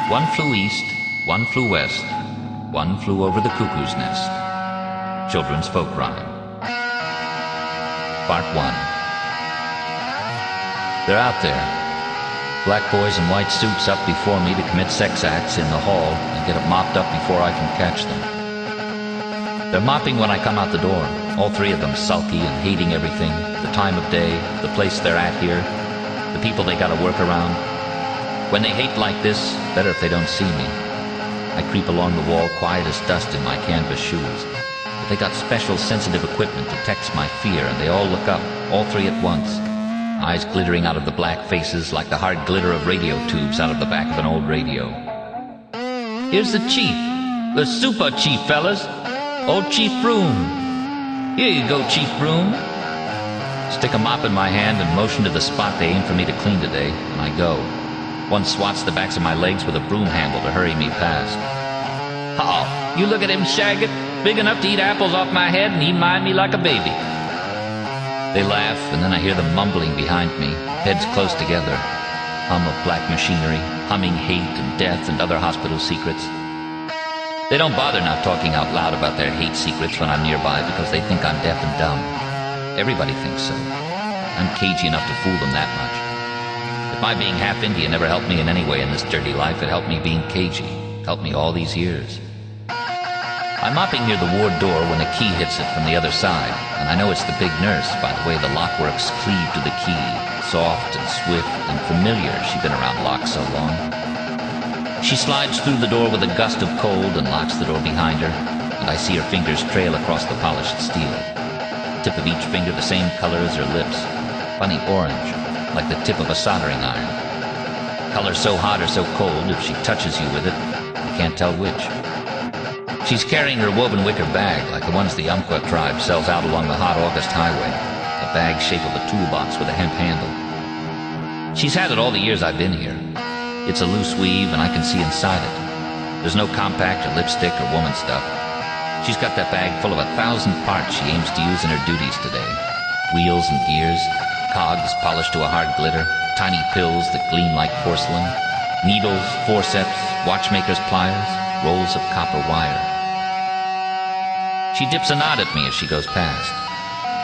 One flew east, one flew west, one flew over the cuckoo's nest. Children's Folk Rhyme. Part 1. They're out there, black boys in white suits up before me to commit sex acts in the hall and get it mopped up before I can catch them. They're mopping when I come out the door, all three of them sulky and hating everything, the time of day, the place they're at here, the people they gotta work around. When they hate like this, better if they don't see me. I creep along the wall quiet as dust in my canvas shoes. But they got special sensitive equipment to detect my fear, and they all look up, all three at once. Eyes glittering out of the black faces like the hard glitter of radio tubes out of the back of an old radio. Here's the chief, the super chief, fellas. Old Chief Broom. Here you go, Chief Broom. Stick a mop in my hand and motion to the spot they aim for me to clean today, and I go. One swats the backs of my legs with a broom handle to hurry me past. Oh, you look at him, Shagget, big enough to eat apples off my head, and he mind me like a baby. They laugh, and then I hear them mumbling behind me, heads close together. Hum of black machinery, humming hate and death and other hospital secrets. They don't bother not talking out loud about their hate secrets when I'm nearby because they think I'm deaf and dumb. Everybody thinks so. I'm cagey enough to fool them that much. If my being half Indian never helped me in any way in this dirty life, it helped me being cagey. It helped me all these years. I'm mopping near the ward door when a key hits it from the other side, and I know it's the big nurse by the way the lockworks cleave to the key, soft and swift and familiar. She's been around locks so long. She slides through the door with a gust of cold and locks the door behind her, and I see her fingers trail across the polished steel. The tip of each finger the same color as her lips, funny orange, like the tip of a soldering iron. Color so hot or so cold, if she touches you with it, you can't tell which. She's carrying her woven wicker bag like the ones the Umpqua tribe sells out along the hot August highway, a bag shape of a toolbox with a hemp handle. She's had it all the years I've been here. It's a loose weave, and I can see inside it. There's no compact or lipstick or woman stuff. She's got that bag full of 1,000 parts she aims to use in her duties today. Wheels and gears, cogs polished to a hard glitter, tiny pills that gleam like porcelain, needles, forceps, watchmaker's pliers, rolls of copper wire. She dips a nod at me as she goes past.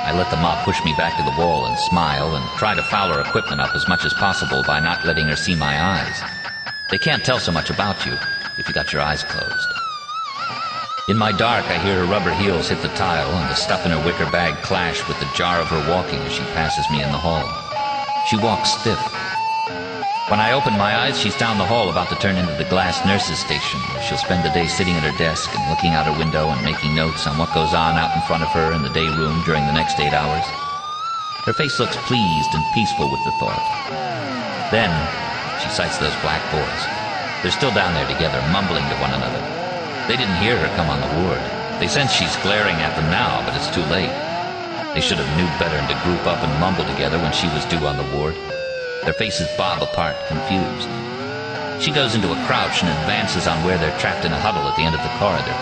I let the mop push me back to the wall and smile and try to foul her equipment up as much as possible by not letting her see my eyes. They can't tell so much about you if you got your eyes closed. In my dark, I hear her rubber heels hit the tile and the stuff in her wicker bag clash with the jar of her walking as she passes me in the hall. She walks stiff. When I open my eyes, she's down the hall about to turn into the glass nurse's station, where she'll spend the day sitting at her desk and looking out her window and making notes on what goes on out in front of her in the day room during the next 8 hours. Her face looks pleased and peaceful with the thought. Then she sights those black boys. They're still down there together, mumbling to one another. They didn't hear her come on the ward. They sense she's glaring at them now, but it's too late. They should have knew better than to group up and mumble together when she was due on the ward. Their faces bob apart, confused. She goes into a crouch and advances on where they're trapped in a huddle at the end of the corridor.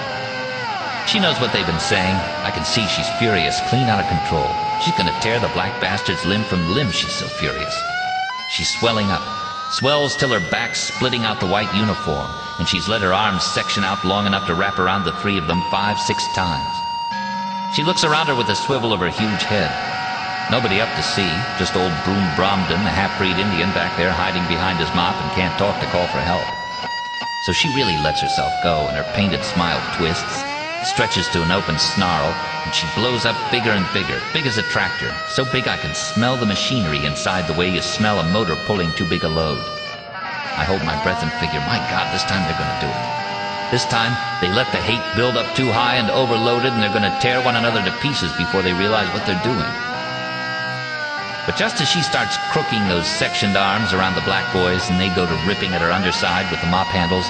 She knows what they've been saying. I can see she's furious, clean out of control. She's gonna tear the black bastards limb from limb, she's so furious. She's swelling up, swells till her back's splitting out the white uniform, and she's let her arms section out long enough to wrap around the three of them 5, 6 times. She looks around her with a swivel of her huge head. Nobody up to see, just old Broom Bromden, a half-breed Indian back there hiding behind his mop and can't talk to call for help. So she really lets herself go, and her painted smile twists, stretches to an open snarl, and she blows up bigger and bigger, big as a tractor, so big I can smell the machinery inside the way you smell a motor pulling too big a load. I hold my breath and figure, my God, this time they're gonna do it. This time, they let the hate build up too high and overloaded, and they're gonna tear one another to pieces before they realize what they're doing. But just as she starts crooking those sectioned arms around the black boys and they go to ripping at her underside with the mop handles,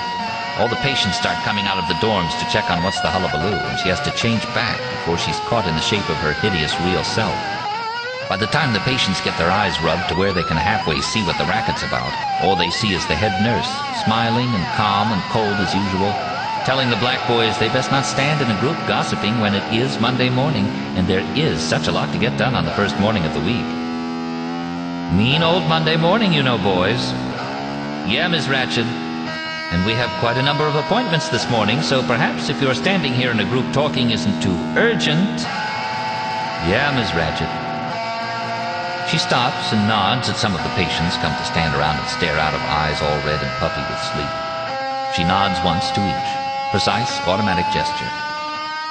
all the patients start coming out of the dorms to check on what's the hullabaloo, and she has to change back before she's caught in the shape of her hideous real self. By the time the patients get their eyes rubbed to where they can halfway see what the racket's about, all they see is the head nurse, smiling and calm and cold as usual, telling the black boys they best not stand in a group gossiping when it is Monday morning, and there is such a lot to get done on the first morning of the week. Mean old Monday morning, you know, boys. Yeah, Miss Ratched. And we have quite a number of appointments this morning, so perhaps if you're standing here in a group talking isn't too urgent. Yeah, Miss Ratched. She stops and nods at some of the patients come to stand around and stare out of eyes all red and puffy with sleep. She nods once to each. Precise, automatic gesture.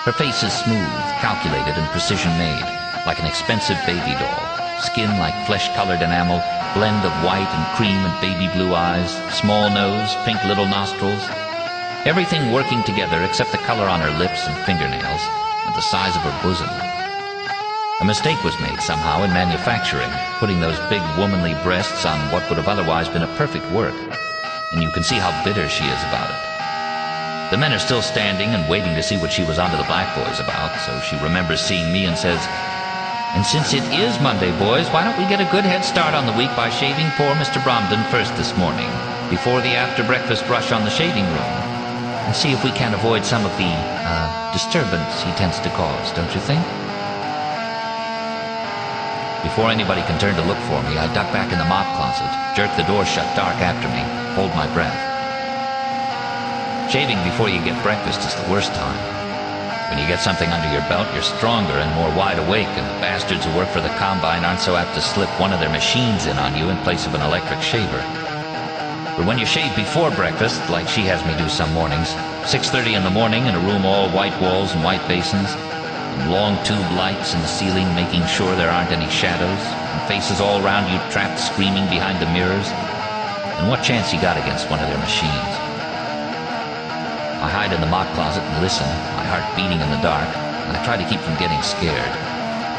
Her face is smooth, calculated, and precision-made, like an expensive baby doll. Skin like flesh-colored enamel, blend of white and cream and baby blue eyes, small nose, pink little nostrils. Everything working together except the color on her lips and fingernails, and the size of her bosom. A mistake was made somehow in manufacturing, putting those big womanly breasts on what would have otherwise been a perfect work. And you can see how bitter she is about it. The men are still standing and waiting to see what she was onto the black boys about, so she remembers seeing me and says, "And since it is Monday, boys, why don't we get a good head start on the week by shaving poor Mr. Bromden first this morning, before the after-breakfast rush on the shaving room, and see if we can avoid some of the, disturbance he tends to cause, don't you think?" Before anybody can turn to look for me, I duck back in the mop closet, jerk the door shut dark after me, hold my breath. Shaving before you get breakfast is the worst time. When you get something under your belt, you're stronger and more wide awake, and the bastards who work for the combine aren't so apt to slip one of their machines in on you in place of an electric shaver. But when you shave before breakfast, like she has me do some mornings, 6:30 in the morning in a room all white walls and white basins, and long tube lights in the ceiling making sure there aren't any shadows, and faces all around you trapped screaming behind the mirrors, and what chance you got against one of their machines? I hide in the mop closet and listen, my heart beating in the dark, and I try to keep from getting scared.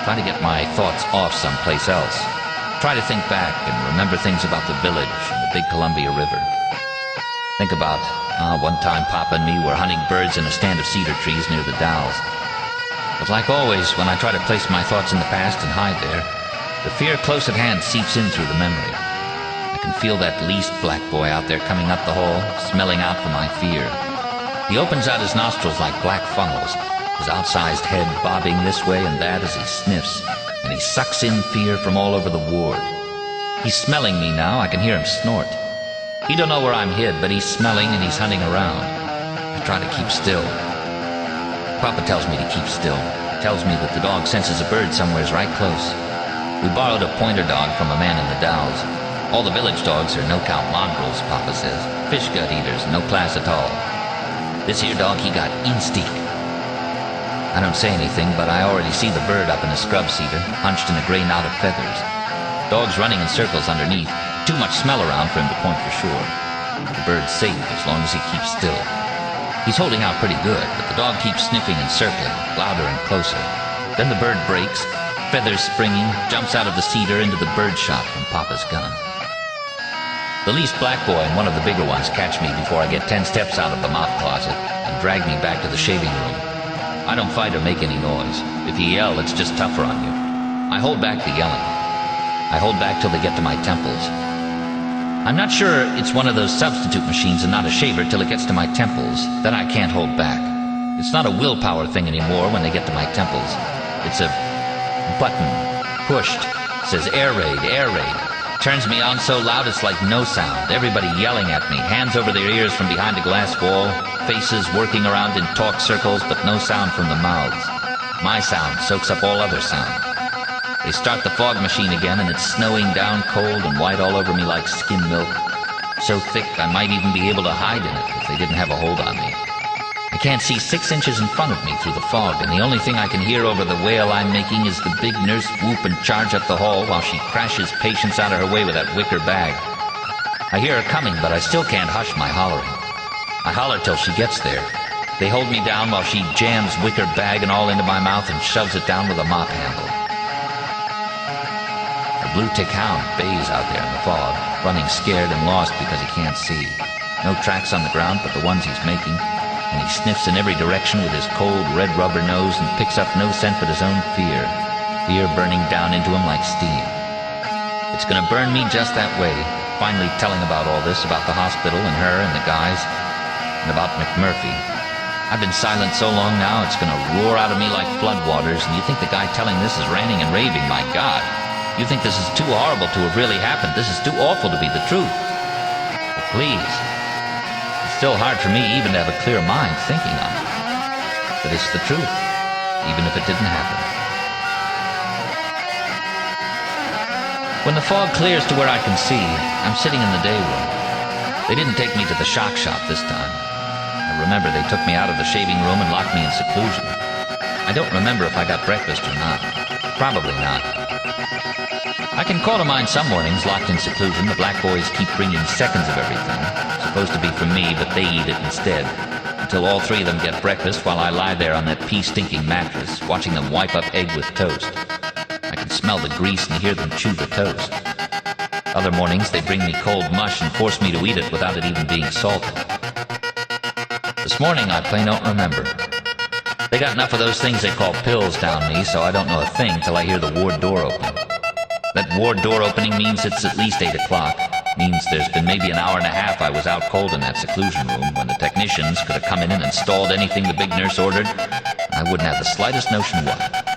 Try to get my thoughts off someplace else. Try to think back and remember things about the village and the big Columbia River. Think about, one time Papa and me were hunting birds in a stand of cedar trees near the Dalles. But like always, when I try to place my thoughts in the past and hide there, the fear close at hand seeps in through the memory. I can feel that least black boy out there coming up the hall, smelling out for my fear. He opens out his nostrils like black funnels, his outsized head bobbing this way and that as he sniffs, and he sucks in fear from all over the ward. He's smelling me now, I can hear him snort. He don't know where I'm hid, but he's smelling and he's hunting around. I try to keep still. Papa tells me to keep still, tells me that the dog senses a bird somewheres right close. We borrowed a pointer dog from a man in the Dalles. All the village dogs are no-count mongrels, Papa says. Fish gut eaters, no class at all. This here dog, he got instinct. I don't say anything, but I already see the bird up in the scrub cedar, hunched in a gray knot of feathers. Dog's running in circles underneath. Too much smell around for him to point for sure. The bird's safe as long as he keeps still. He's holding out pretty good, but the dog keeps sniffing and circling, louder and closer. Then the bird breaks, feathers springing, jumps out of the cedar into the bird shot from Papa's gun. The least black boy and one of the bigger ones catch me before I get 10 steps out of the mop closet and drag me back to the shaving room. I don't fight or make any noise. If you yell, it's just tougher on you. I hold back the yelling. I hold back till they get to my temples. I'm not sure it's one of those substitute machines and not a shaver till it gets to my temples. Then I can't hold back. It's not a willpower thing anymore when they get to my temples. It's a button, pushed, says air raid, air raid. Turns me on so loud it's like no sound. Everybody yelling at me, hands over their ears from behind a glass wall, faces working around in talk circles, but no sound from the mouths. My sound soaks up all other sound. They start the fog machine again, and it's snowing down cold and white all over me like skim milk. So thick I might even be able to hide in it if they didn't have a hold on me. I can't see 6 inches in front of me through the fog, and the only thing I can hear over the wail I'm making is the big nurse whoop and charge up the hall while she crashes patients out of her way with that wicker bag. I hear her coming, but I still can't hush my hollering. I holler till she gets there. They hold me down while she jams wicker bag and all into my mouth and shoves it down with a mop handle. The Bluetick hound bays out there in the fog, running scared and lost because he can't see. No tracks on the ground but the ones he's making. And he sniffs in every direction with his cold red rubber nose and picks up no scent but his own fear. Fear burning down into him like steam. It's gonna burn me just that way, finally telling about all this, about the hospital and her and the guys, and about McMurphy. I've been silent so long now, it's gonna roar out of me like floodwaters, and you think the guy telling this is ranting and raving, my God. You think this is too horrible to have really happened. This is too awful to be the truth. But please, it's still hard for me even to have a clear mind thinking on it. But it's the truth, even if it didn't happen. When the fog clears to where I can see, I'm sitting in the day room. They didn't take me to the shock shop this time. I remember they took me out of the shaving room and locked me in seclusion. I don't remember if I got breakfast or not. Probably not. I can call to mind some mornings locked in seclusion. The black boys keep bringing seconds of everything. Supposed to be for me, but they eat it instead. Until all three of them get breakfast while I lie there on that pea-stinking mattress, watching them wipe up egg with toast. I can smell the grease and hear them chew the toast. Other mornings they bring me cold mush and force me to eat it without it even being salted. This morning I plain don't remember. They got enough of those things they call pills down me, so I don't know a thing till I hear the ward door open. That ward door opening means it's at least 8 o'clock. Means there's been maybe an hour and a half I was out cold in that seclusion room when the technicians could have come in and installed anything the big nurse ordered. I wouldn't have the slightest notion what.